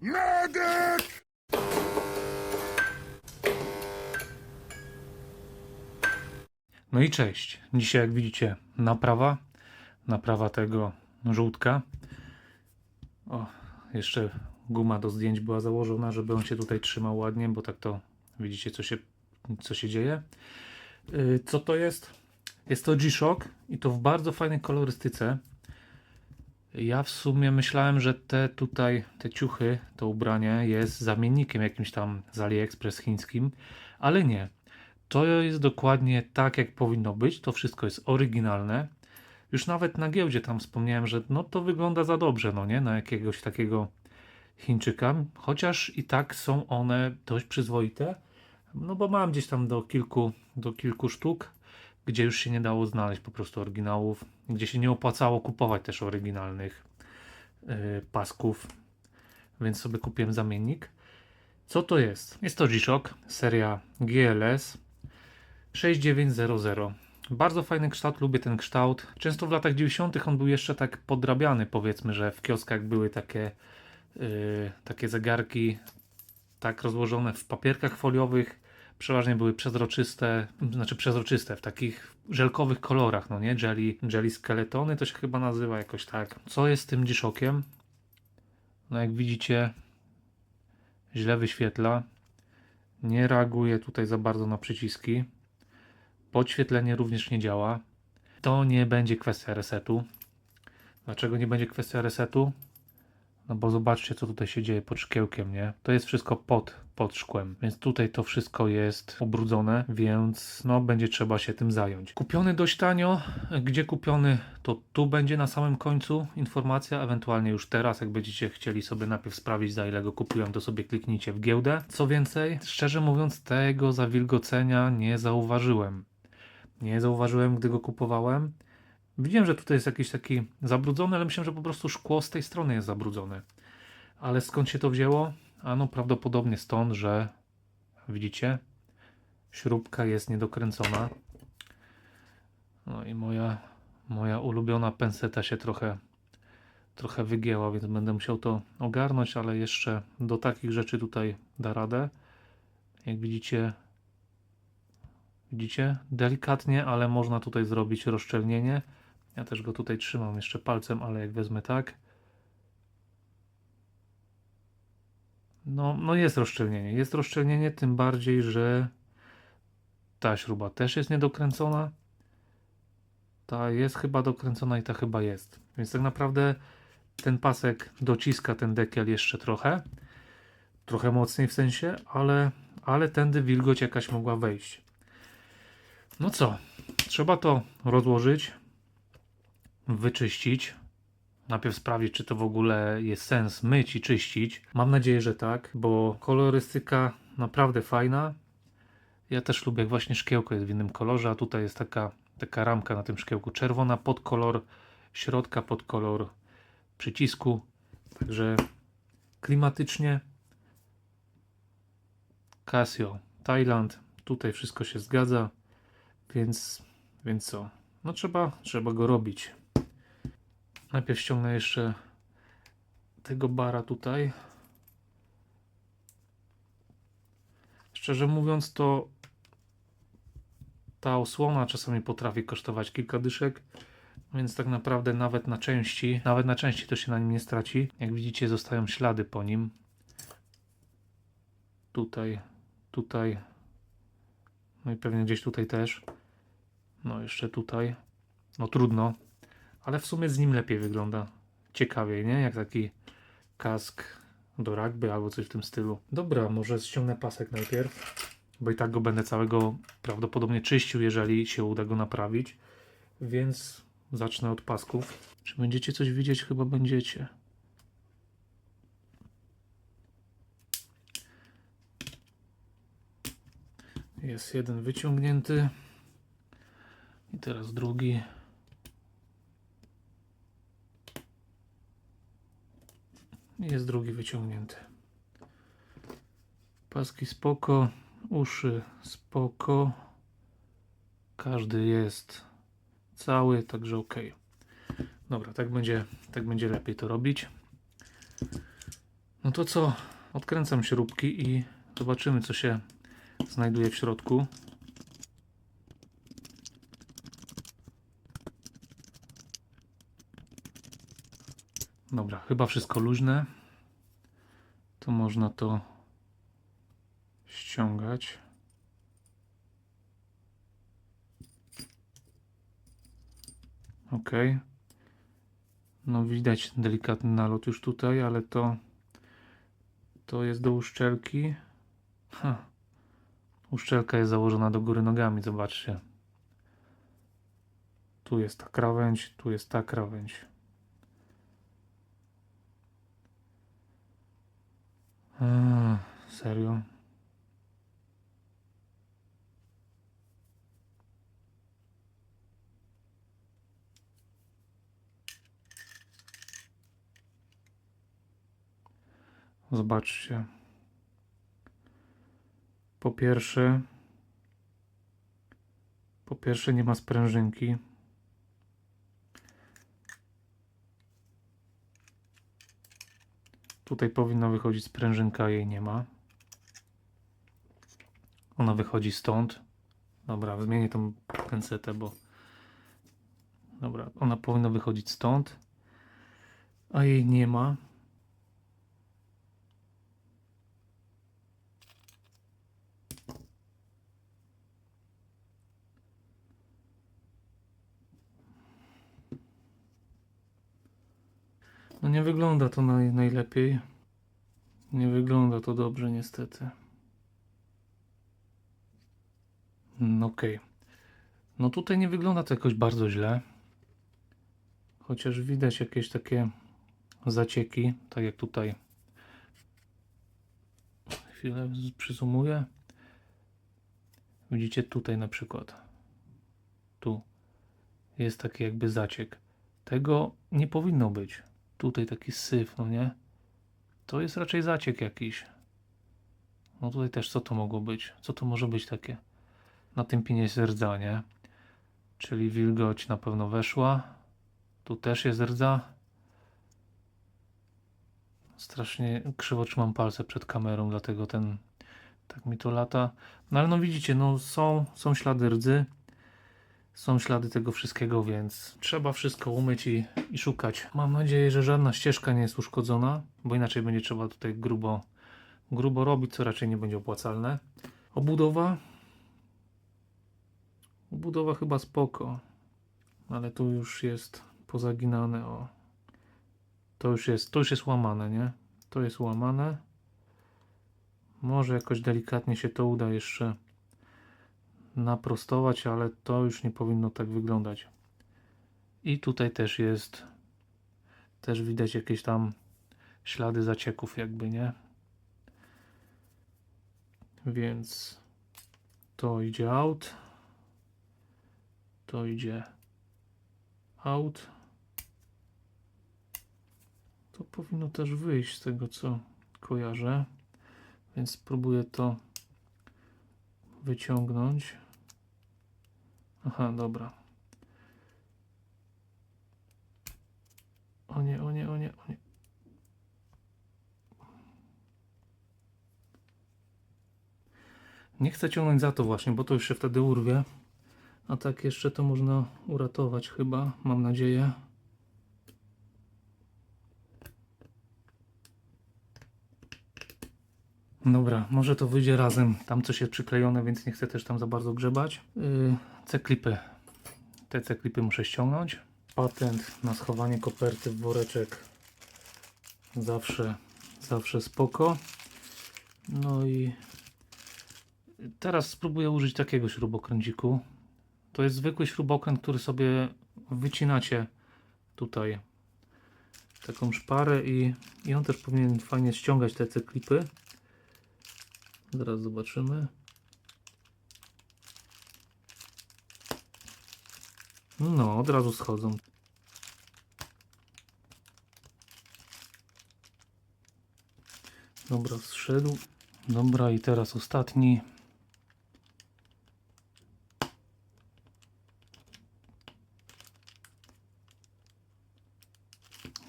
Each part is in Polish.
Medyk! No i cześć. Dzisiaj, jak widzicie, naprawa tego żółtka. O, jeszcze guma do zdjęć była założona, żeby on się tutaj trzymał ładnie, bo tak to widzicie, co się dzieje. Co to jest? Jest to G-Shock i to w bardzo fajnej kolorystyce. Ja w sumie myślałem, że te ciuchy, to ubranie jest zamiennikiem jakimś tam z AliExpress chińskim, ale nie. To jest dokładnie tak, jak powinno być. To wszystko jest oryginalne. Już nawet na giełdzie tam wspomniałem, że no to wygląda za dobrze, no nie? Na jakiegoś takiego Chińczyka. Chociaż i tak są one dość przyzwoite. No bo mam gdzieś tam do kilku sztuk, gdzie już się nie dało znaleźć po prostu oryginałów. Gdzie się nie opłacało kupować też oryginalnych pasków. Więc sobie kupiłem zamiennik. Co to jest? Jest to G-Shock, seria GLS 6900. Bardzo fajny kształt, lubię ten kształt. Często w latach 90. on był jeszcze tak podrabiany, powiedzmy, że w kioskach były takie zegarki tak rozłożone w papierkach foliowych. Przeważnie były przezroczyste, w takich żelkowych kolorach, no nie? Jelly skeletony to się chyba nazywa jakoś tak. Co jest z tym G-Shockiem? No jak widzicie, źle wyświetla. Nie reaguje tutaj za bardzo na przyciski. Podświetlenie również nie działa. To nie będzie kwestia resetu. Dlaczego nie będzie kwestia resetu? No bo zobaczcie, co tutaj się dzieje pod szkiełkiem, nie? To jest wszystko pod szkłem, więc tutaj to wszystko jest ubrudzone, więc no będzie trzeba się tym zająć. Kupiony dość tanio. Gdzie kupiony? To tu będzie na samym końcu informacja, ewentualnie już teraz, jak będziecie chcieli sobie najpierw sprawdzić, za ile go kupiłem, to sobie kliknijcie w giełdę. Co więcej, szczerze mówiąc, tego zawilgocenia nie zauważyłem. Nie zauważyłem, gdy go kupowałem. Widziałem, że tutaj jest jakiś taki zabrudzony, ale myślałem, że po prostu szkło z tej strony jest zabrudzone. Ale skąd się to wzięło? Ano prawdopodobnie stąd, że widzicie, śrubka jest niedokręcona. No i moja ulubiona penseta się trochę wygięła, więc będę musiał to ogarnąć, ale jeszcze do takich rzeczy tutaj da radę. Jak widzicie, delikatnie, ale można tutaj zrobić rozszczelnienie. Ja też go tutaj trzymam jeszcze palcem, ale jak wezmę tak, no jest rozszczelnienie, tym bardziej, że ta śruba też jest niedokręcona. Ta jest chyba dokręcona i ta chyba jest. Więc tak naprawdę ten pasek dociska ten dekiel jeszcze trochę mocniej w sensie, ale tędy wilgoć jakaś mogła wejść. No co, trzeba to rozłożyć, wyczyścić. Najpierw sprawdzić, czy to w ogóle jest sens myć i czyścić. Mam nadzieję, że tak, bo kolorystyka naprawdę fajna. Ja też lubię, jak właśnie szkiełko jest w innym kolorze, a tutaj jest taka ramka na tym szkiełku czerwona pod kolor środka, pod kolor przycisku. Także klimatycznie. Casio, Thailand, tutaj wszystko się zgadza, więc co? No trzeba go robić. Najpierw ściągnę jeszcze tego bara tutaj. Szczerze mówiąc, to ta osłona czasami potrafi kosztować kilka dyszek, więc tak naprawdę nawet na części to się na nim nie straci. Jak widzicie, zostają ślady po nim. Tutaj, no i pewnie gdzieś tutaj też. No jeszcze tutaj. No trudno, ale w sumie z nim lepiej wygląda. Ciekawiej, nie? Jak taki kask do rugby albo coś w tym stylu. Dobra, może ściągnę pasek najpierw, bo i tak go będę całego prawdopodobnie czyścił, jeżeli się uda go naprawić. Więc zacznę od pasków. Czy będziecie coś widzieć? Chyba będziecie. Jest jeden wyciągnięty. I teraz drugi. Jest drugi wyciągnięty. Paski spoko, uszy spoko. Każdy jest cały, także ok. Dobra, tak będzie lepiej to robić. No to co? Odkręcam śrubki i zobaczymy, co się znajduje w środku. Dobra, chyba wszystko luźne. To można to ściągać. Ok. No widać delikatny nalot już tutaj, ale to jest do uszczelki. Uszczelka jest założona do góry nogami, zobaczcie. Tu jest ta krawędź, tu jest ta krawędź. Serio? Zobaczcie. Po pierwsze nie ma sprężynki. Tutaj powinna wychodzić sprężynka, a jej nie ma. Ona wychodzi stąd. Dobra, zmienię tą pensetę, bo... Dobra, ona powinna wychodzić stąd, a jej nie ma. No nie wygląda to najlepiej. Nie wygląda to dobrze niestety. Okej. No tutaj nie wygląda to jakoś bardzo źle. Chociaż widać jakieś takie zacieki, tak jak tutaj. Chwilę przyzumuję. Widzicie tutaj na przykład. Tu jest taki jakby zaciek. Tego nie powinno być. Tutaj taki syf, no nie? To jest raczej zaciek jakiś. No tutaj też co to mogło być? Co to może być takie? Na tym pinie jest rdza, nie? Czyli wilgoć na pewno weszła. Tu też jest rdza. Strasznie krzywo trzymam palce przed kamerą, dlatego tak mi to lata. No ale no widzicie, no są ślady rdzy. Są ślady tego wszystkiego, więc trzeba wszystko umyć i szukać. Mam nadzieję, że żadna ścieżka nie jest uszkodzona, bo inaczej będzie trzeba tutaj grubo robić, co raczej nie będzie opłacalne. Obudowa. Obudowa chyba spoko, ale tu już jest pozaginane. O. To już jest łamane, nie? To jest łamane. Może jakoś delikatnie się to uda jeszcze naprostować, ale to już nie powinno tak wyglądać. I tutaj też widać jakieś tam ślady zacieków jakby, nie? Więc to idzie out. To idzie out. To powinno też wyjść z tego, co kojarzę. Więc spróbuję to wyciągnąć. Aha, dobra. O nie, o nie, o nie, o nie. Nie chcę ciągnąć za to właśnie, bo to już się wtedy urwie. A tak jeszcze to można uratować chyba, mam nadzieję. Dobra, może to wyjdzie razem. Tam coś jest przyklejone, więc nie chcę też tam za bardzo grzebać. C-klipy. Te C-klipy muszę ściągnąć. Patent na schowanie koperty w woreczek. Zawsze spoko. No i teraz spróbuję użyć takiego śrubokręciku. To jest zwykły śrubokręt, który sobie wycinacie tutaj taką szparę i on też powinien fajnie ściągać te C-klipy. Zaraz zobaczymy. No, od razu schodzą. Dobra, zszedł. Dobra, i teraz ostatni.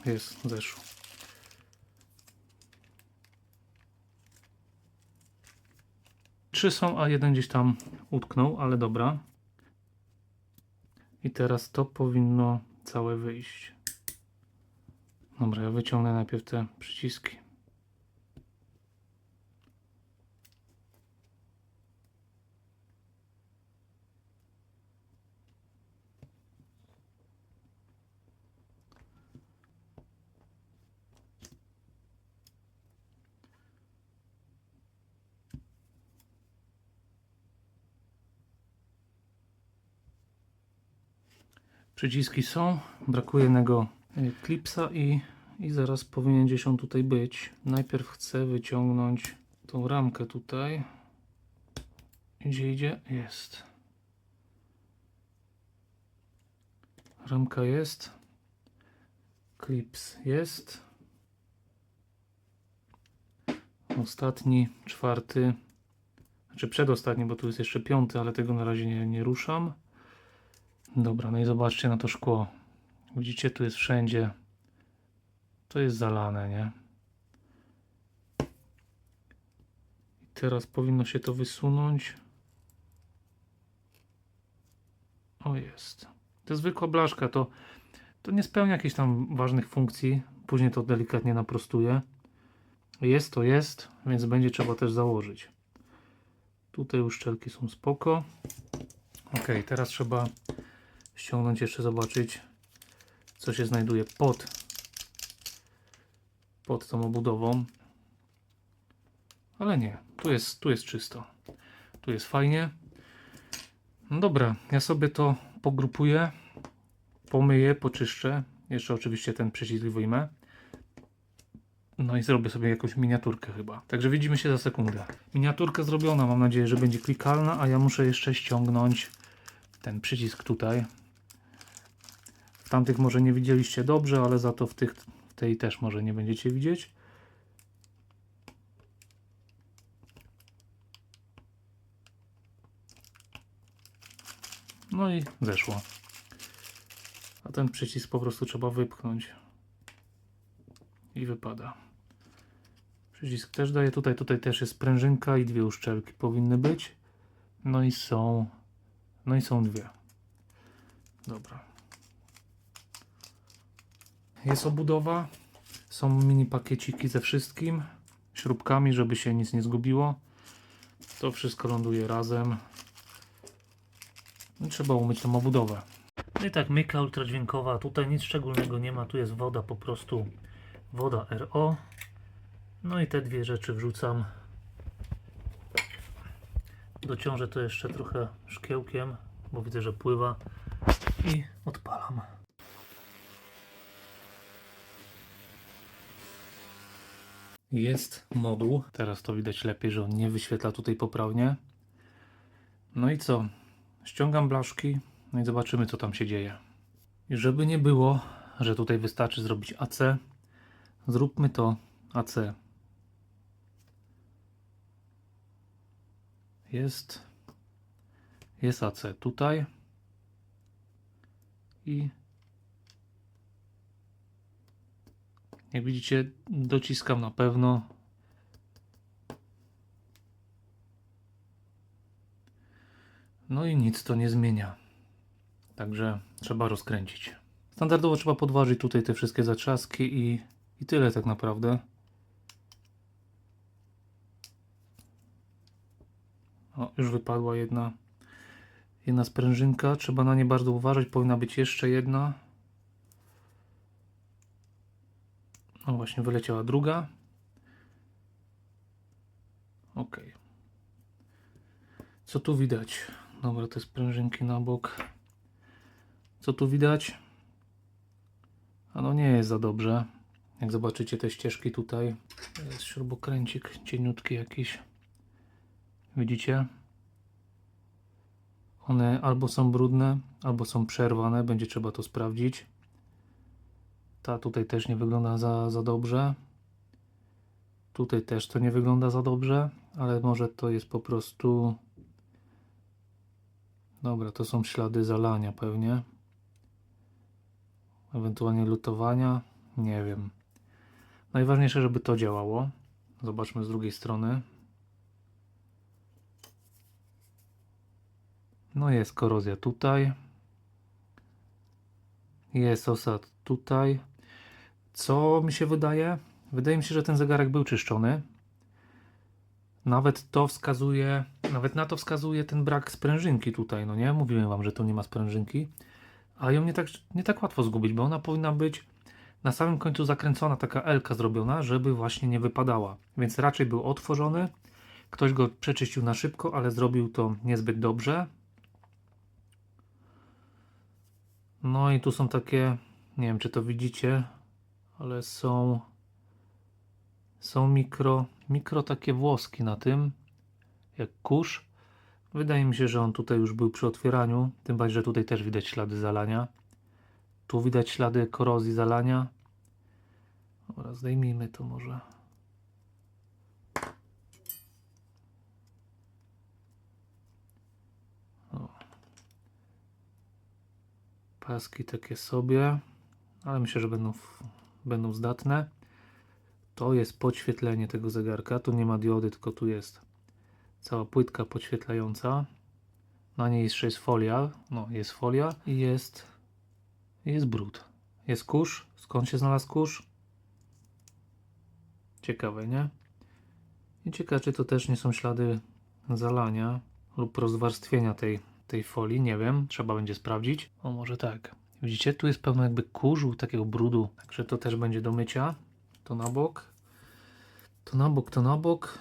Jest, zeszło. 3 są, a jeden gdzieś tam utknął, ale dobra. I teraz to powinno całe wyjść. Dobra, ja wyciągnę najpierw te przyciski. Przyciski są, brakuje jednego klipsa i zaraz powinien gdzieś on tutaj być. Najpierw chcę wyciągnąć tą ramkę tutaj. Gdzie idzie? Jest. Ramka jest. Klips jest. Ostatni, 4. Znaczy przedostatni, bo tu jest jeszcze 5, ale tego na razie nie ruszam. Dobra, no i zobaczcie na to szkło. Widzicie, tu jest wszędzie. To jest zalane, nie? I teraz powinno się to wysunąć. O, jest. To jest zwykła blaszka, to nie spełnia jakichś tam ważnych funkcji. Później to delikatnie naprostuję. Jest to jest, więc będzie trzeba też założyć. Tutaj uszczelki są spoko. Ok, teraz trzeba ściągnąć jeszcze, zobaczyć, co się znajduje pod tą obudową. Ale nie, tu jest czysto. Tu jest fajnie. No dobra, ja sobie to pogrupuję, pomyję, poczyszczę. Jeszcze oczywiście ten przycisk wyjmę. No i zrobię sobie jakąś miniaturkę chyba. Także widzimy się za sekundę. Miniaturka zrobiona, mam nadzieję, że będzie klikalna, a ja muszę jeszcze ściągnąć ten przycisk tutaj. W tamtych może nie widzieliście dobrze, ale za to w tej też może nie będziecie widzieć. No i zeszło. A ten przycisk po prostu trzeba wypchnąć. I wypada. Przycisk też daje tutaj też jest sprężynka i 2 uszczelki powinny być. No i są 2. Dobra. Jest obudowa. Są mini pakieciki ze wszystkim. Śrubkami, żeby się nic nie zgubiło. To wszystko ląduje razem. I trzeba umyć tą obudowę. No i tak, myka ultradźwiękowa. Tutaj nic szczególnego nie ma. Tu jest woda, po prostu woda RO. No i te 2 rzeczy wrzucam. Dociążę to jeszcze trochę szkiełkiem, bo widzę, że pływa. I odpalam. Jest moduł. Teraz to widać lepiej, że on nie wyświetla tutaj poprawnie. No i co? Ściągam blaszki. No i zobaczymy, co tam się dzieje. I żeby nie było, że tutaj wystarczy zrobić AC, zróbmy to AC. Jest AC tutaj i jak widzicie, dociskam na pewno. No i nic to nie zmienia. Także trzeba rozkręcić. Standardowo trzeba podważyć tutaj te wszystkie zatrzaski i tyle tak naprawdę. O, już wypadła jedna sprężynka. Trzeba na nie bardzo uważać. Powinna być jeszcze jedna. No właśnie, wyleciała druga. Ok. Co tu widać? Dobra, te sprężynki na bok. Co tu widać? A no nie jest za dobrze. Jak zobaczycie te ścieżki tutaj, jest śrubokręcik cieniutki jakiś. Widzicie? One albo są brudne, albo są przerwane. Będzie trzeba to sprawdzić. Ta tutaj też nie wygląda za dobrze. Tutaj też to nie wygląda za dobrze, ale może to jest po prostu... Dobra, to są ślady zalania pewnie. Ewentualnie lutowania. Nie wiem. Najważniejsze, żeby to działało. Zobaczmy z drugiej strony. No jest korozja tutaj. Jest osad tutaj. Co mi się wydaje? Wydaje mi się, że ten zegarek był czyszczony. Nawet na to wskazuje ten brak sprężynki tutaj, no nie? Mówiłem wam, że tu nie ma sprężynki. A ją nie tak łatwo zgubić, bo ona powinna być na samym końcu zakręcona, taka L-ka zrobiona, żeby właśnie nie wypadała. Więc raczej był otworzony. Ktoś go przeczyścił na szybko, ale zrobił to niezbyt dobrze. No i tu są takie, nie wiem czy to widzicie, ale są mikro takie włoski na tym, jak kurz. Wydaje mi się, że on tutaj już był przy otwieraniu, tym bardziej, że tutaj też widać ślady zalania. Tu widać ślady korozji zalania. Dobra, zdejmijmy to może. O. Paski takie sobie, ale myślę, że będą zdatne. To jest podświetlenie tego zegarka. Tu nie ma diody, tylko tu jest cała płytka podświetlająca. Na niej jeszcze jest folia. No, jest folia i jest brud. Jest kurz. Skąd się znalazł kurz? Ciekawe, nie? I ciekawe, czy to też nie są ślady zalania lub rozwarstwienia tej folii. Nie wiem, trzeba będzie sprawdzić. O, może tak. Widzicie, tu jest pełno jakby kurzu, takiego brudu. Także to też będzie do mycia. To na bok. To na bok, to na bok.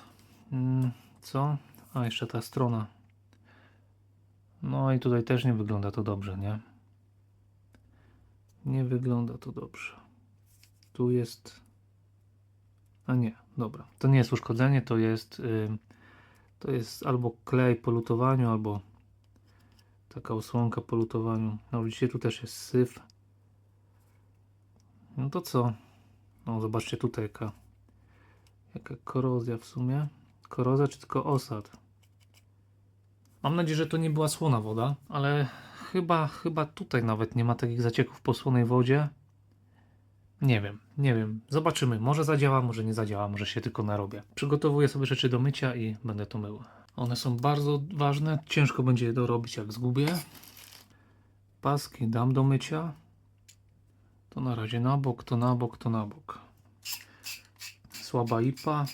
Co? A, jeszcze ta strona. No i tutaj też nie wygląda to dobrze, nie? Nie wygląda to dobrze. Tu jest... A nie, dobra. To nie jest uszkodzenie, to jest albo klej po lutowaniu, albo taka osłonka po lutowaniu. No widzicie, tu też jest syf. No to co? No zobaczcie tutaj jaka korozja w sumie. Korozja czy tylko osad? Mam nadzieję, że to nie była słona woda, ale chyba tutaj nawet nie ma takich zacieków po słonej wodzie. Nie wiem. Zobaczymy. Może zadziała, może nie zadziała, może się tylko narobię. Przygotowuję sobie rzeczy do mycia i będę to mył. One są bardzo ważne. Ciężko będzie je dorobić, jak zgubię. Paski dam do mycia. To na razie na bok, to na bok, to na bok. Słaba IPA.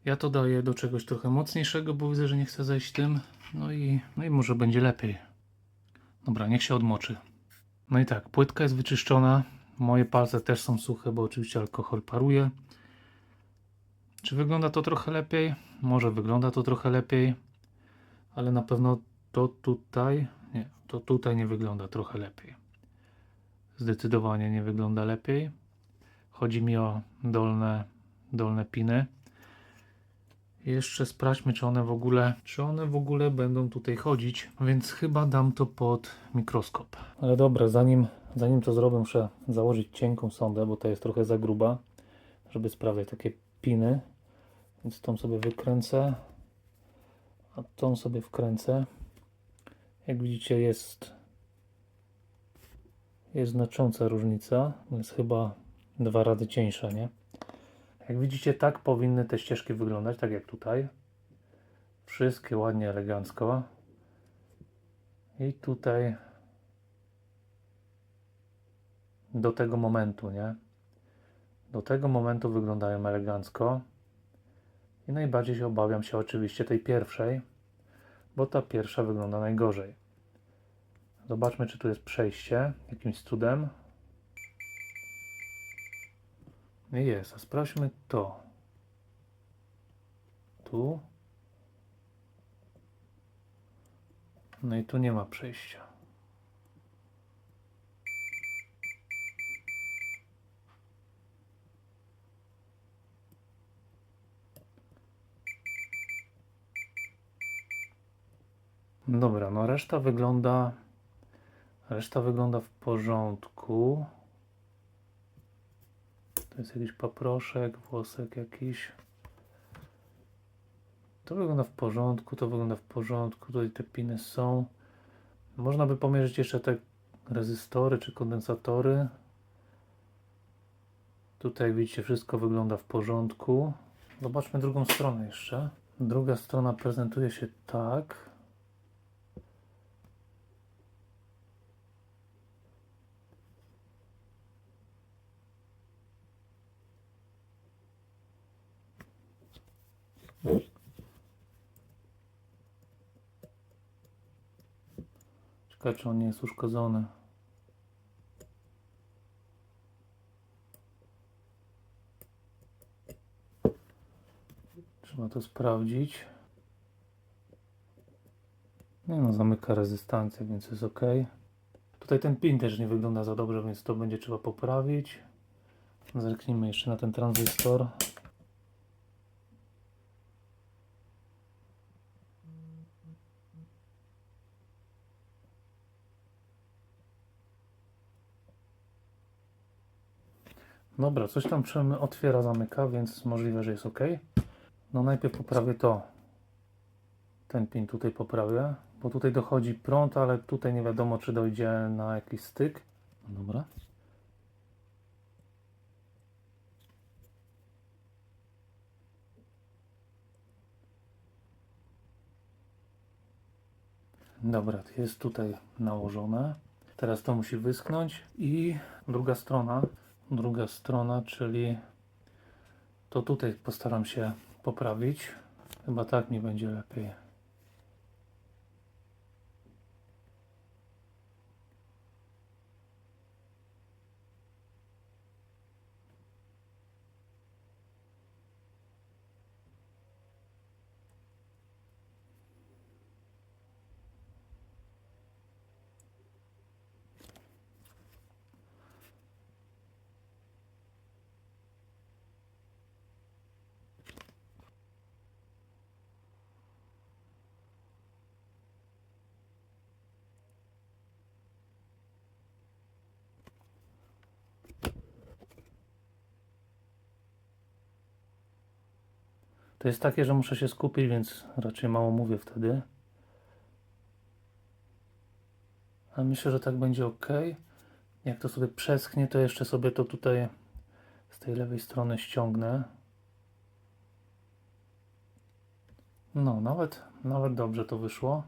Ja to daję do czegoś trochę mocniejszego, bo widzę, że nie chce zejść tym. No i może będzie lepiej. Dobra, niech się odmoczy. No i tak, płytka jest wyczyszczona. Moje palce też są suche, bo oczywiście alkohol paruje. Czy wygląda to trochę lepiej? Może wygląda to trochę lepiej, ale na pewno to tutaj nie wygląda trochę lepiej. Zdecydowanie nie wygląda lepiej. Chodzi mi o dolne piny. Jeszcze sprawdźmy, czy one w ogóle będą tutaj chodzić, więc chyba dam to pod mikroskop. Ale dobra, zanim to zrobię, muszę założyć cienką sondę, bo to jest trochę za gruba, żeby sprawdzać takie piny. Więc tą sobie wykręcę, a tą sobie wkręcę. Jak widzicie, jest znacząca różnica. Jest chyba 2 razy cieńsza, nie? Jak widzicie, tak powinny te ścieżki wyglądać, tak jak tutaj. Wszystkie ładnie, elegancko. I tutaj do tego momentu, nie? Do tego momentu wyglądają elegancko. I najbardziej się obawiam się oczywiście tej pierwszej, bo ta pierwsza wygląda najgorzej. Zobaczmy, czy tu jest przejście jakimś cudem. Jest, a sprawdźmy to. Tu. No i tu nie ma przejścia. Dobra, no reszta wygląda Reszta wygląda w porządku. To jest jakiś paproszek, włosek jakiś. To wygląda w porządku, to wygląda w porządku. Tutaj te piny są. Można by pomierzyć jeszcze te rezystory czy kondensatory. Tutaj jak widzicie, wszystko wygląda w porządku. Zobaczmy drugą stronę jeszcze. Druga strona prezentuje się tak. Ciekawe, czy on nie jest uszkodzony. Trzeba to sprawdzić. Nie no, zamyka rezystancję, więc jest ok. Tutaj ten pin też nie wygląda za dobrze, więc to będzie trzeba poprawić. Zerknijmy jeszcze na ten tranzystor. Dobra, coś tam otwiera, zamyka, więc możliwe, że jest ok. No najpierw poprawię to. Ten pin tutaj poprawię, bo tutaj dochodzi prąd, ale tutaj nie wiadomo, czy dojdzie na jakiś styk. Dobra. Dobra, jest tutaj nałożone. Teraz to musi wyschnąć i druga strona, czyli to tutaj postaram się poprawić. Chyba tak mi będzie lepiej. To jest takie, że muszę się skupić, więc raczej mało mówię wtedy. Ale myślę, że tak będzie ok. Jak to sobie przeschnie, to jeszcze sobie to tutaj z tej lewej strony ściągnę. No, nawet dobrze to wyszło.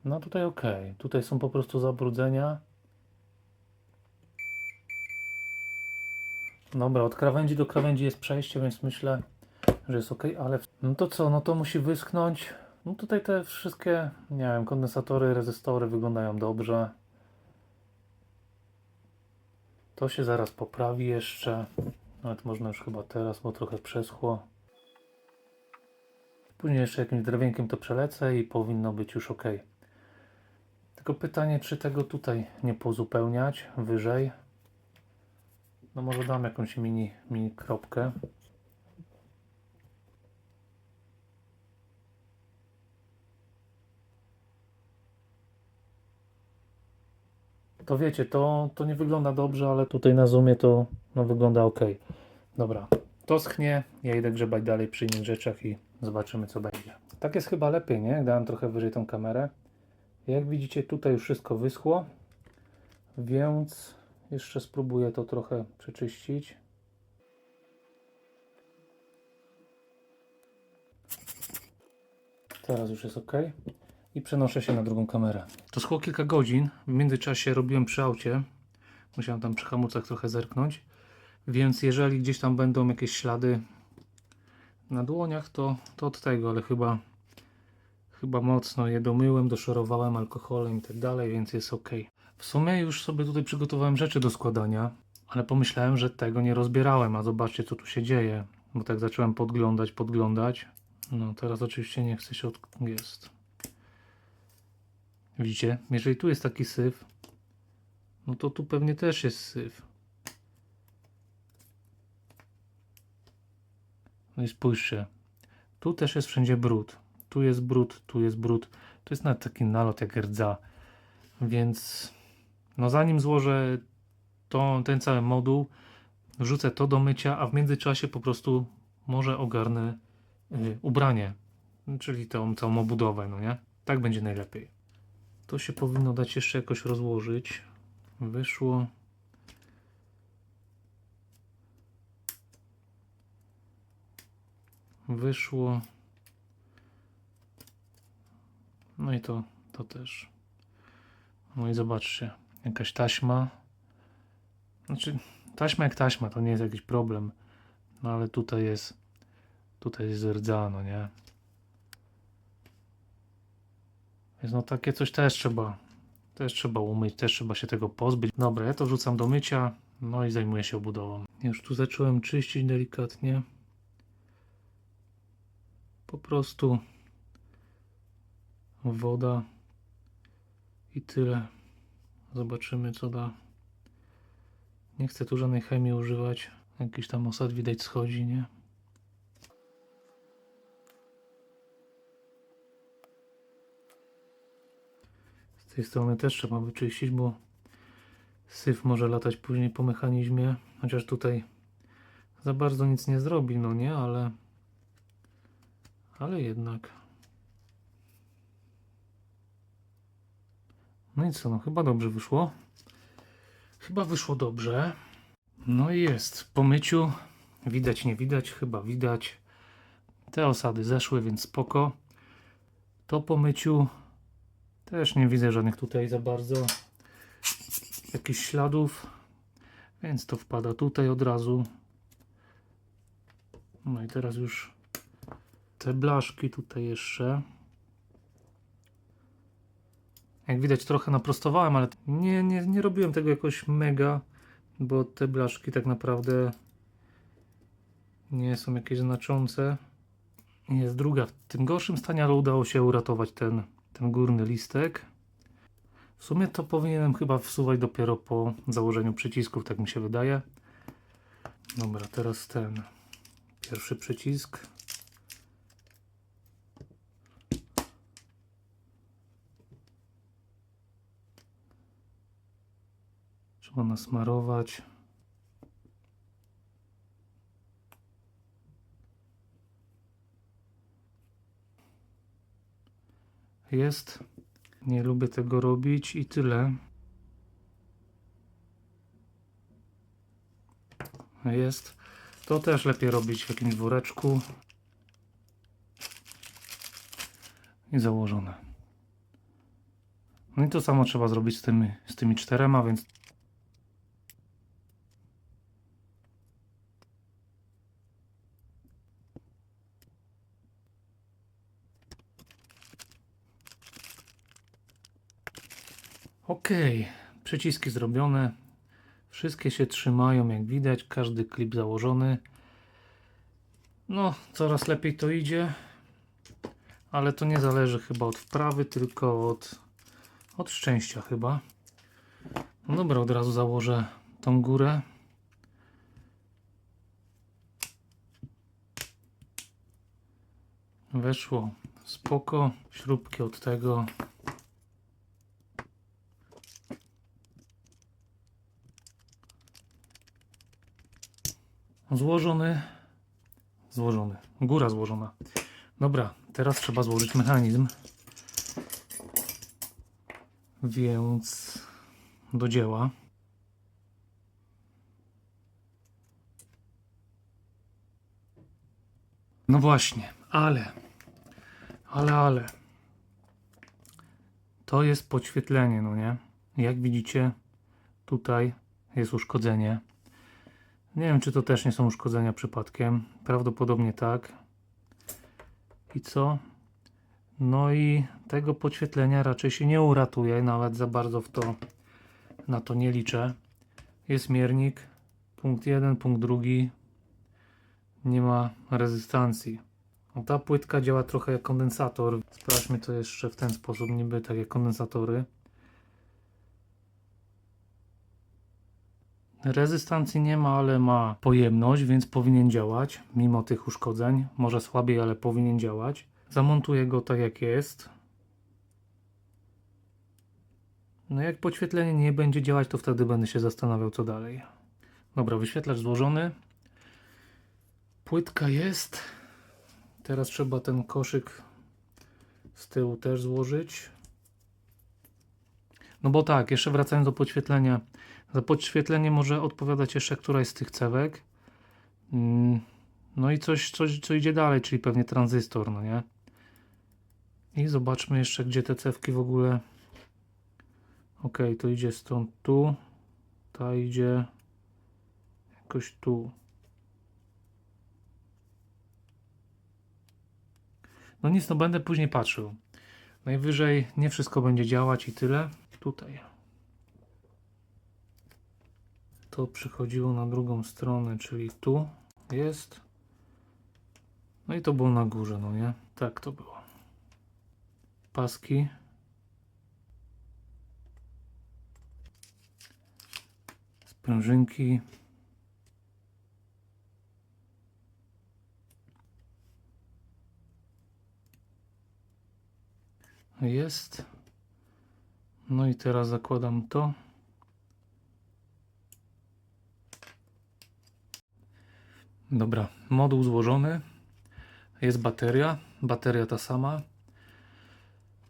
No tutaj ok. Tutaj są po prostu zabrudzenia. Dobra, od krawędzi do krawędzi jest przejście, więc myślę, że jest ok, ale no to co, no to musi wyschnąć. No tutaj te wszystkie, nie wiem, kondensatory, rezystory wyglądają dobrze. To się zaraz poprawi jeszcze. Nawet można już chyba teraz, bo trochę przeschło. Później jeszcze jakimś drewienkiem to przelecę i powinno być już ok. Tylko pytanie, czy tego tutaj nie pozupełniać wyżej. No może dam jakąś mini kropkę. To wiecie, to nie wygląda dobrze, ale tutaj na zoomie to no, wygląda ok. Dobra, to schnie, ja idę grzebać dalej przy innych rzeczach i zobaczymy, co będzie. Tak jest chyba lepiej, nie? Dałem trochę wyżej tą kamerę. Jak widzicie, tutaj już wszystko wyschło, więc jeszcze spróbuję to trochę przeczyścić. Teraz już jest ok. I przenoszę się na drugą kamerę. To schło kilka godzin. W międzyczasie robiłem przy aucie. Musiałem tam przy hamulcach trochę zerknąć. Więc jeżeli gdzieś tam będą jakieś ślady na dłoniach, to od tego, ale chyba mocno je domyłem, doszorowałem alkoholem i tak dalej, więc jest ok. W sumie już sobie tutaj przygotowałem rzeczy do składania, ale pomyślałem, że tego nie rozbierałem, a zobaczcie, co tu się dzieje. Bo tak zacząłem podglądać. No teraz oczywiście nie chce się jest. Widzicie? Jeżeli tu jest taki syf, no to tu pewnie też jest syf. No i spójrzcie. Tu też jest wszędzie brud. tu jest brud, tu jest brud. To jest nawet taki nalot jak rdza. Więc no zanim złożę ten cały moduł, wrzucę to do mycia, a w międzyczasie po prostu może ogarnę ubranie, czyli tą całą obudowę, no nie? Tak będzie najlepiej. To się powinno dać jeszcze jakoś rozłożyć. Wyszło. Wyszło. No i to też. No i zobaczcie, jakaś taśma. Znaczy, taśma jak taśma, to nie jest jakiś problem. No ale tutaj jest rdza, no nie? Więc no takie coś też trzeba umyć, też trzeba się tego pozbyć. Dobra, ja to wrzucam do mycia, no i zajmuję się obudową. Już tu zacząłem czyścić delikatnie. Po prostu woda i tyle. Zobaczymy co da. Nie chcę tu żadnej chemii używać. Jakiś tam osad widać schodzi, nie? Z tej strony też trzeba wyczyścić, bo syf może latać później po mechanizmie. Chociaż tutaj za bardzo nic nie zrobi, no nie? Ale jednak. No i co, no chyba dobrze wyszło. Chyba wyszło dobrze. No i jest. Po myciu widać, nie widać, chyba widać. Te osady zeszły, więc spoko. To po myciu też nie widzę żadnych tutaj za bardzo jakichś śladów, więc to wpada tutaj od razu. No i teraz już te blaszki tutaj jeszcze. Jak widać trochę naprostowałem, ale nie robiłem tego jakoś mega, bo te blaszki tak naprawdę nie są jakieś znaczące. Jest druga w tym gorszym stanie, ale udało się uratować ten górny listek. W sumie to powinienem chyba wsuwać dopiero po założeniu przycisków, tak mi się wydaje. Dobra, teraz ten pierwszy przycisk. Trzeba nasmarować. Jest. Nie lubię tego robić i tyle. Jest. To też lepiej robić w jakimś woreczku. I założone. No i to samo trzeba zrobić z tymi czterema, więc ok, przyciski zrobione. Wszystkie się trzymają, jak widać, każdy klip założony. No, coraz lepiej to idzie, ale to nie zależy chyba od wprawy, tylko od szczęścia chyba. No dobra, od razu założę tą górę. Weszło spoko, śrubki od tego. Złożony, góra złożona. Dobra, teraz trzeba złożyć mechanizm. Więc do dzieła. No właśnie, ale to jest podświetlenie, no nie? Jak widzicie, tutaj jest uszkodzenie. Nie wiem, czy to też nie są uszkodzenia przypadkiem. Prawdopodobnie tak. I co? No i tego podświetlenia raczej się nie uratuje, nawet za bardzo na to nie liczę. Jest miernik, punkt 1, punkt 2. Nie ma rezystancji. No, ta płytka działa trochę jak kondensator. Sprawdźmy to jeszcze w ten sposób, niby tak jak kondensatory. Rezystancji nie ma, ale ma pojemność, więc powinien działać mimo tych uszkodzeń. Może słabiej, ale powinien działać. Zamontuję go tak jak jest. No jak podświetlenie nie będzie działać, to wtedy będę się zastanawiał co dalej. Dobra, wyświetlacz złożony. Płytka jest. Teraz trzeba ten koszyk z tyłu też złożyć. No bo tak, jeszcze wracając do podświetlenia. Za podświetlenie może odpowiadać jeszcze któraś z tych cewek. No i coś, co idzie dalej, czyli pewnie tranzystor, no nie? I zobaczmy jeszcze, gdzie te cewki w ogóle. Ok, to idzie stąd tu. Ta idzie jakoś tu. No nic, no będę później patrzył. Najwyżej nie wszystko będzie działać i tyle. Tutaj. To przychodziło na drugą stronę, czyli tu jest. No i to było na górze, no nie? Tak to było. Paski. Sprężynki. Jest. No i teraz zakładam to. Dobra, moduł złożony. Jest bateria. Bateria ta sama.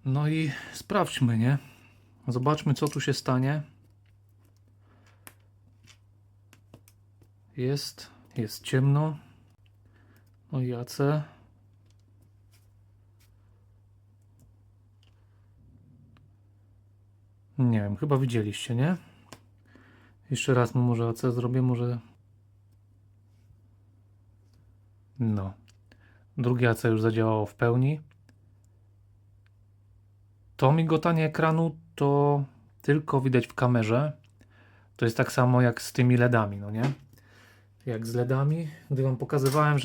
No i sprawdźmy, nie? Zobaczmy, co tu się stanie. Jest ciemno. No i AC. Nie wiem, chyba widzieliście, nie? Jeszcze raz mu może AC zrobię, może... No. Drugie AC już zadziałało w pełni. To migotanie ekranu to tylko widać w kamerze. To jest tak samo jak z tymi LEDami, no nie? Jak z LEDami, gdy wam pokazywałem,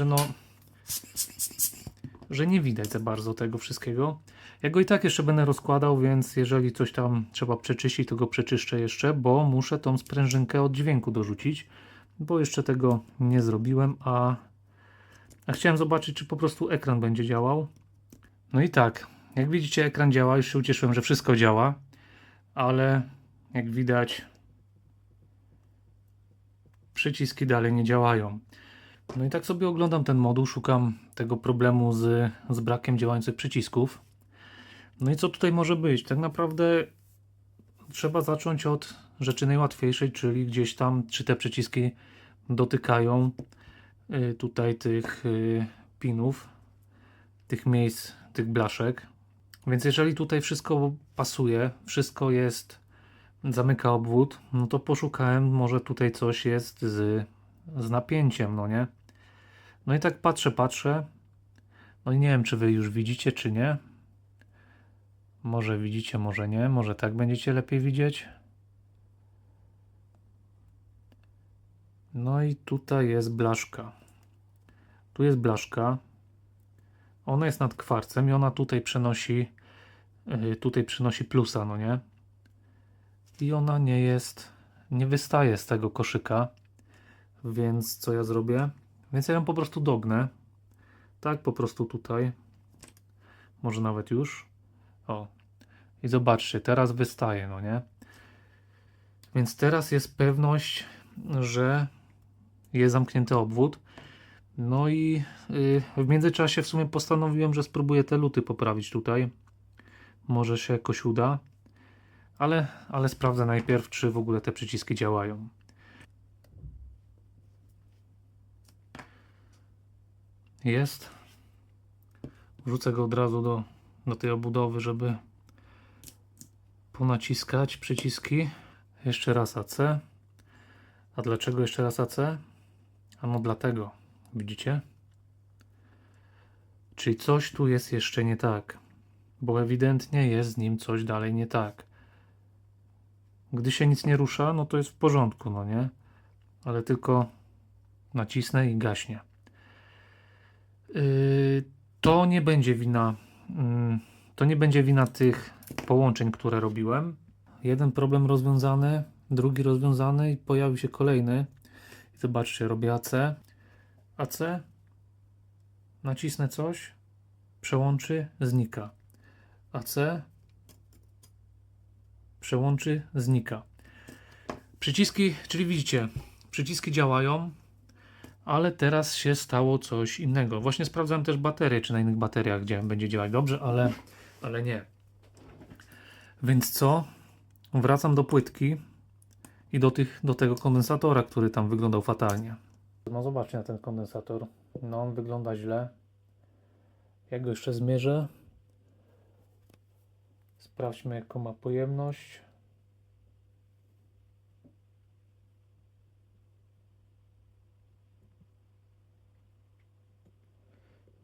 że nie widać za bardzo tego wszystkiego. Ja go i tak jeszcze będę rozkładał, więc jeżeli coś tam trzeba przeczyścić, to go przeczyszczę jeszcze, bo muszę tą sprężynkę od dźwięku dorzucić, bo jeszcze tego nie zrobiłem, a chciałem zobaczyć, czy po prostu ekran będzie działał. No i tak, jak widzicie, ekran działa, już się ucieszyłem, że wszystko działa, ale jak widać, przyciski dalej nie działają. No i tak sobie oglądam ten moduł, szukam tego problemu z brakiem działających przycisków. No i co tutaj może być? Tak naprawdę trzeba zacząć od rzeczy najłatwiejszej, czyli gdzieś tam, czy te przyciski dotykają tutaj tych pinów, tych miejsc, tych blaszek. Więc jeżeli tutaj wszystko pasuje, wszystko jest, zamyka obwód, no to poszukałem, może tutaj coś jest z napięciem, no nie? No i tak patrzę, no i nie wiem, czy wy już widzicie, czy nie. Może widzicie, może nie, może tak będziecie lepiej widzieć. No i tutaj jest blaszka. Tu jest blaszka. Ona jest nad kwarcem i ona tutaj przynosi plusa, no nie? I ona nie wystaje z tego koszyka. Więc co ja zrobię? Więc ja ją po prostu dognę. Tak, po prostu tutaj. Może nawet już. O. I zobaczcie, teraz wystaje, no nie? Więc teraz jest pewność, że jest zamknięty obwód. No i w międzyczasie w sumie postanowiłem, że spróbuję te luty poprawić tutaj. Może się jakoś uda. Ale sprawdzę najpierw, czy w ogóle te przyciski działają. Jest. Wrzucę go od razu do tej obudowy, żeby ponaciskać przyciski. Jeszcze raz AC. A dlaczego jeszcze raz AC? Ano dlatego, widzicie? Czyli coś tu jest jeszcze nie tak, bo ewidentnie jest z nim coś dalej nie tak. Gdy się nic nie rusza, no to jest w porządku, no nie? Ale tylko nacisnę i gaśnie. To nie będzie wina, to nie będzie wina tych połączeń, które robiłem. Jeden problem rozwiązany, drugi rozwiązany i pojawił się kolejny. Zobaczcie, robię AC, nacisnę coś, przełączy, znika. AC, przełączy, znika. Przyciski, czyli widzicie, przyciski działają, ale teraz się stało coś innego. Właśnie sprawdzałem też baterie, czy na innych bateriach gdzie będzie działać dobrze, ale nie. Więc co? Wracam do płytki i do tego kondensatora, który tam wyglądał fatalnie. No zobaczcie na ten kondensator. No on wygląda źle. Ja go jeszcze zmierzę. Sprawdźmy jaką ma pojemność.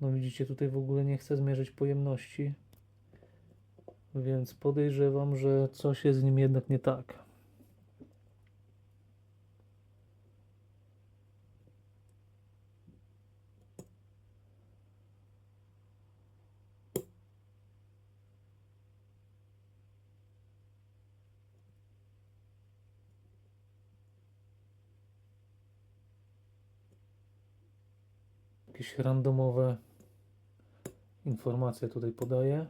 No widzicie, tutaj w ogóle nie chcę zmierzyć pojemności. Więc podejrzewam, że coś jest z nim jednak nie tak. Jakieś randomowe informacje tutaj podaje.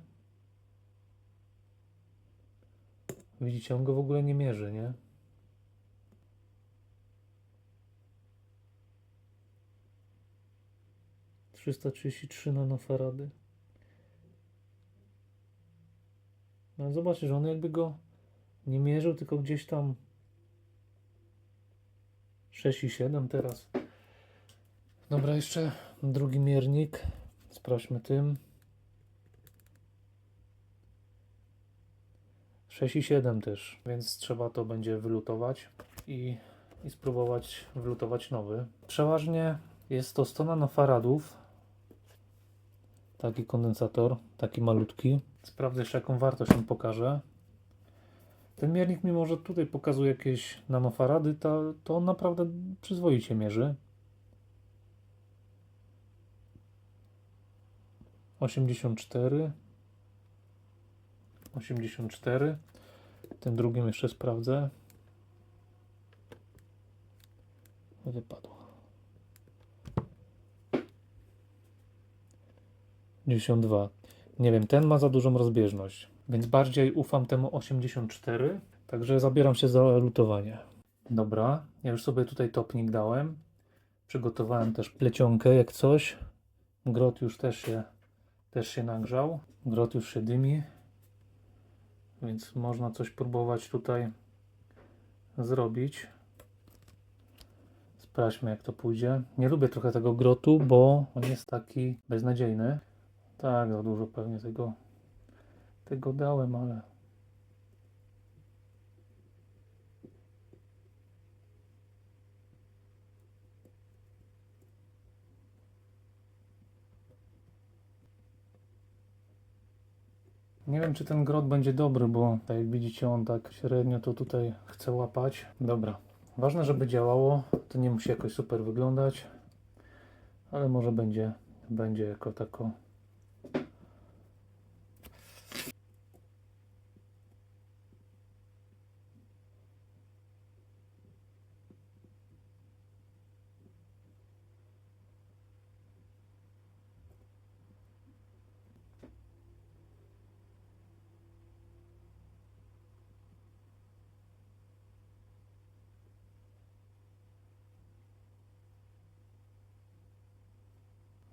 Widzicie, on go w ogóle nie mierzy, nie? ...333 nanofarady. No zobaczcie, że on jakby go nie mierzył, tylko gdzieś tam 6,7 teraz. Dobra, jeszcze drugi miernik. Sprawdźmy tym. 6,7 też, więc trzeba to będzie wylutować i spróbować wylutować nowy. Przeważnie jest to 100 nanofaradów. Taki kondensator, taki malutki. Sprawdzę jeszcze jaką wartość on pokaże. Ten miernik, mimo że tutaj pokazuje jakieś nanofarady, to on naprawdę przyzwoicie mierzy. 84. Tym drugim jeszcze sprawdzę. Wypadło. 92. Nie wiem, ten ma za dużą rozbieżność, więc bardziej ufam temu 84. Także zabieram się za lutowanie. Dobra, ja już sobie tutaj topnik dałem. Przygotowałem też plecionkę jak coś. Grot już też się nagrzał. Grot już się dymi. Więc można coś próbować tutaj zrobić. Sprawdźmy jak to pójdzie. Nie lubię trochę tego grotu, bo on jest taki beznadziejny. Tak, za dużo pewnie tego dałem, ale... Nie wiem, czy ten grot będzie dobry, bo tak jak widzicie, on tak średnio to tutaj chce łapać. Dobra. Ważne, żeby działało. To nie musi jakoś super wyglądać, ale może będzie jako tako.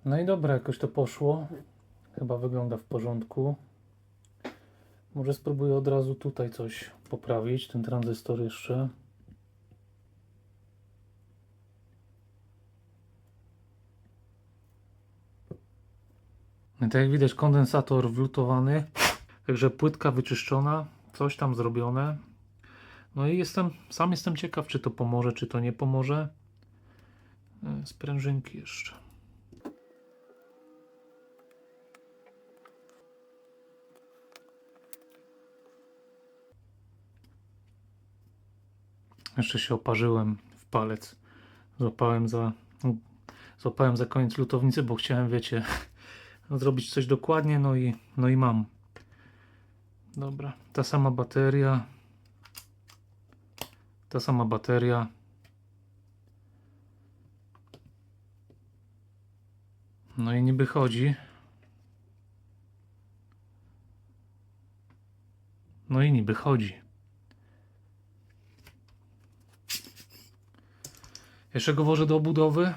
No i dobra, jakoś to poszło. Chyba wygląda w porządku. Może spróbuję od razu tutaj coś poprawić, ten tranzystor jeszcze. No tak jak widać, kondensator wlutowany, także płytka wyczyszczona, coś tam zrobione. No i sam jestem ciekaw, czy to pomoże, czy to nie pomoże. Sprężynki jeszcze. Jeszcze się oparzyłem w palec. Złapałem za koniec lutownicy, bo chciałem, wiecie, zrobić coś dokładnie, no i mam. Dobra, ta sama bateria. No i niby chodzi. No i niby chodzi. Jeszcze go włożę do obudowy.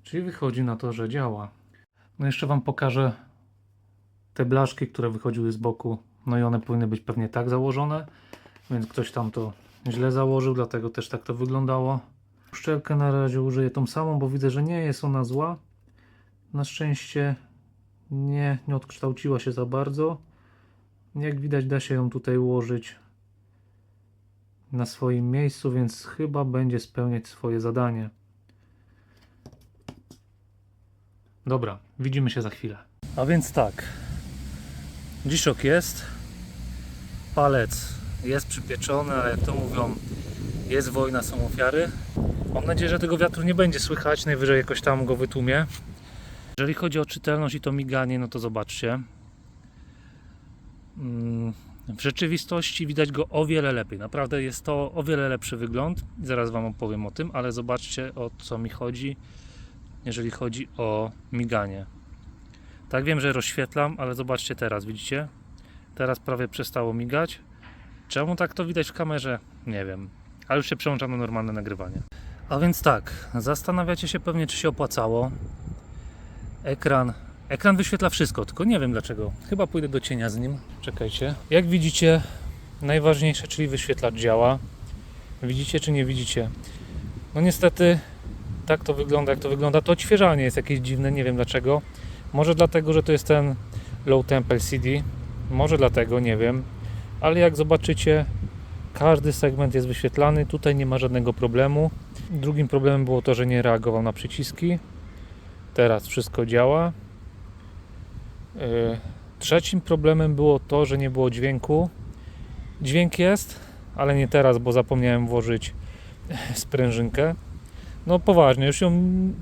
Czyli wychodzi na to, że działa. No jeszcze Wam pokażę te blaszki, które wychodziły z boku. No i one powinny być pewnie tak założone, więc ktoś tam to źle założył, dlatego też tak to wyglądało. Szczelkę na razie użyję tą samą, bo widzę, że nie jest ona zła. Na szczęście nie odkształciła się za bardzo. Jak widać, da się ją tutaj ułożyć na swoim miejscu, więc chyba będzie spełniać swoje zadanie. Dobra, widzimy się za chwilę. A więc tak, dziszok jest, palec jest przypieczony, ale jak to mówią, jest wojna, są ofiary. Mam nadzieję, że tego wiatru nie będzie słychać, najwyżej jakoś tam go wytłumię. Jeżeli chodzi o czytelność i to miganie, no to zobaczcie. W rzeczywistości widać go o wiele lepiej. Naprawdę jest to o wiele lepszy wygląd. Zaraz Wam opowiem o tym, ale zobaczcie, o co mi chodzi, jeżeli chodzi o miganie. Tak, wiem, że rozświetlam, ale zobaczcie teraz, widzicie? Teraz prawie przestało migać. Czemu tak to widać w kamerze? Nie wiem. Ale już się przełączam na normalne nagrywanie. A więc tak, zastanawiacie się pewnie, czy się opłacało. Ekran wyświetla wszystko, tylko nie wiem dlaczego. Chyba pójdę do cienia z nim. Czekajcie. Jak widzicie, najważniejsze, czyli wyświetlacz działa. Widzicie czy nie widzicie? No niestety, tak to wygląda, jak to wygląda. To odświeżanie jest jakieś dziwne, nie wiem dlaczego. Może dlatego, że to jest ten Low Temp LCD. Może dlatego, nie wiem. Ale jak zobaczycie, każdy segment jest wyświetlany. Tutaj nie ma żadnego problemu. Drugim problemem było to, że nie reagował na przyciski. Teraz wszystko działa. Trzecim problemem było to, że nie było dźwięku. Dźwięk jest, ale nie teraz, bo zapomniałem włożyć sprężynkę. No poważnie, już ją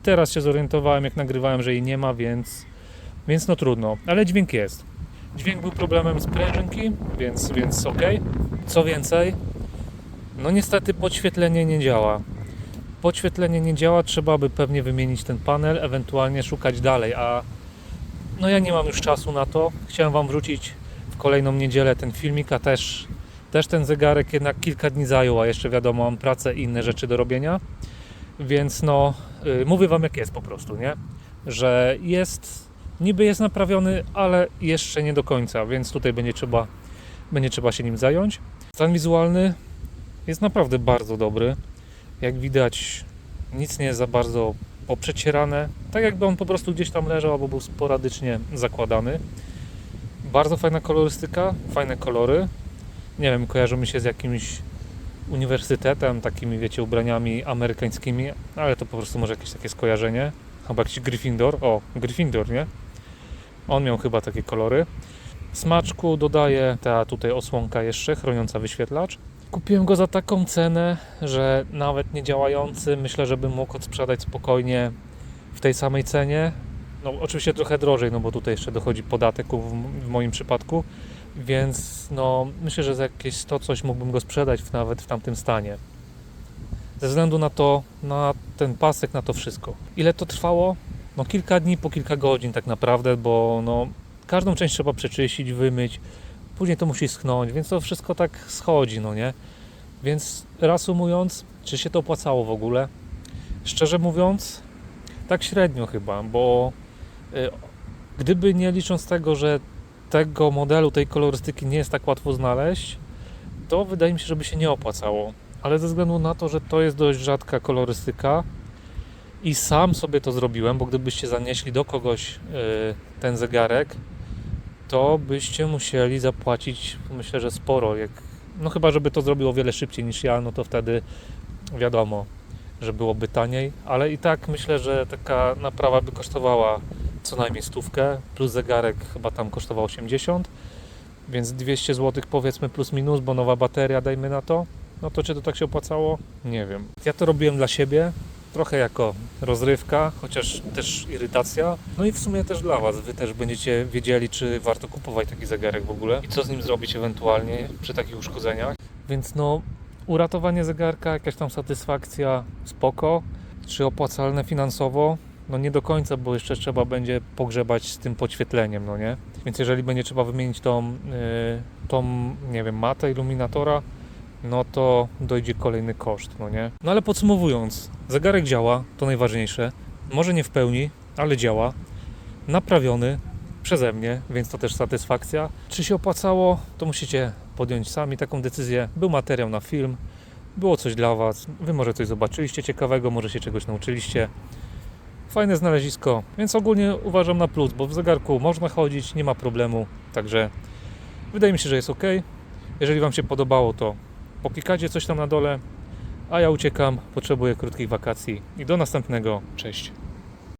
teraz się zorientowałem, jak nagrywałem, że jej nie ma, więc no trudno, ale dźwięk jest. Dźwięk był problemem sprężynki, więc ok. Co więcej, no niestety podświetlenie nie działa. Podświetlenie nie działa, trzeba by pewnie wymienić ten panel, ewentualnie szukać dalej, a no ja nie mam już czasu na to. Chciałem Wam wrzucić w kolejną niedzielę ten filmik, a też ten zegarek jednak kilka dni zajął, a jeszcze wiadomo, mam pracę i inne rzeczy do robienia. Więc no, mówię Wam jak jest po prostu, nie? Że niby jest naprawiony, ale jeszcze nie do końca, więc tutaj będzie trzeba się nim zająć. Stan wizualny jest naprawdę bardzo dobry. Jak widać, nic nie jest za bardzo poprzecierane, tak jakby on po prostu gdzieś tam leżał albo był sporadycznie zakładany. Bardzo fajna kolorystyka, fajne kolory. Nie wiem, kojarzą mi się z jakimś uniwersytetem, takimi wiecie, ubraniami amerykańskimi, ale to po prostu może jakieś takie skojarzenie. Chyba jakiś Gryffindor, Gryffindor, nie? On miał chyba takie kolory. Smaczku dodaję ta tutaj osłonka jeszcze, chroniąca wyświetlacz. Kupiłem go za taką cenę, że nawet nie działający, myślę, że bym mógł odsprzedać spokojnie w tej samej cenie. No oczywiście trochę drożej, no bo tutaj jeszcze dochodzi podatek w moim przypadku, więc no myślę, że za jakieś 100 coś mógłbym go sprzedać nawet w tamtym stanie. Ze względu na to, na ten pasek, na to wszystko. Ile to trwało? No kilka dni, po kilka godzin tak naprawdę, bo no każdą część trzeba przeczyścić, wymyć. Później to musi schnąć, więc to wszystko tak schodzi, no nie? Więc reasumując, czy się to opłacało w ogóle? Szczerze mówiąc, tak średnio chyba, bo gdyby nie licząc tego, że tego modelu, tej kolorystyki nie jest tak łatwo znaleźć, to wydaje mi się, żeby się nie opłacało. Ale ze względu na to, że to jest dość rzadka kolorystyka i sam sobie to zrobiłem, bo gdybyście zanieśli do kogoś ten zegarek, to byście musieli zapłacić, myślę, że sporo. No chyba, żeby to zrobił o wiele szybciej niż ja, no to wtedy wiadomo, że byłoby taniej, ale i tak myślę, że taka naprawa by kosztowała co najmniej 100, plus zegarek chyba tam kosztował 80, więc 200 zł powiedzmy plus minus, bo nowa bateria, dajmy na to. No to czy to tak się opłacało? Nie wiem. Ja to robiłem dla siebie, trochę jako rozrywka, chociaż też irytacja. No i w sumie też dla Was. Wy też będziecie wiedzieli, czy warto kupować taki zegarek w ogóle i co z nim zrobić ewentualnie przy takich uszkodzeniach. Więc no, uratowanie zegarka, jakaś tam satysfakcja, spoko. Czy opłacalne finansowo? no nie do końca, bo jeszcze trzeba będzie pogrzebać z tym podświetleniem, no nie? Więc jeżeli będzie trzeba wymienić tą nie wiem, matę iluminatora, no to dojdzie kolejny koszt, no nie? No ale podsumowując, zegarek działa, to najważniejsze. Może nie w pełni, ale działa. Naprawiony przeze mnie, więc to też satysfakcja. Czy się opłacało? To musicie podjąć sami taką decyzję. Był materiał na film, było coś dla Was. Wy może coś zobaczyliście ciekawego, może się czegoś nauczyliście. Fajne znalezisko, więc ogólnie uważam na plus, bo w zegarku można chodzić, nie ma problemu. Także wydaje mi się, że jest ok. Jeżeli Wam się podobało, to poklikacie coś tam na dole, a ja uciekam, potrzebuję krótkich wakacji i do następnego. Cześć.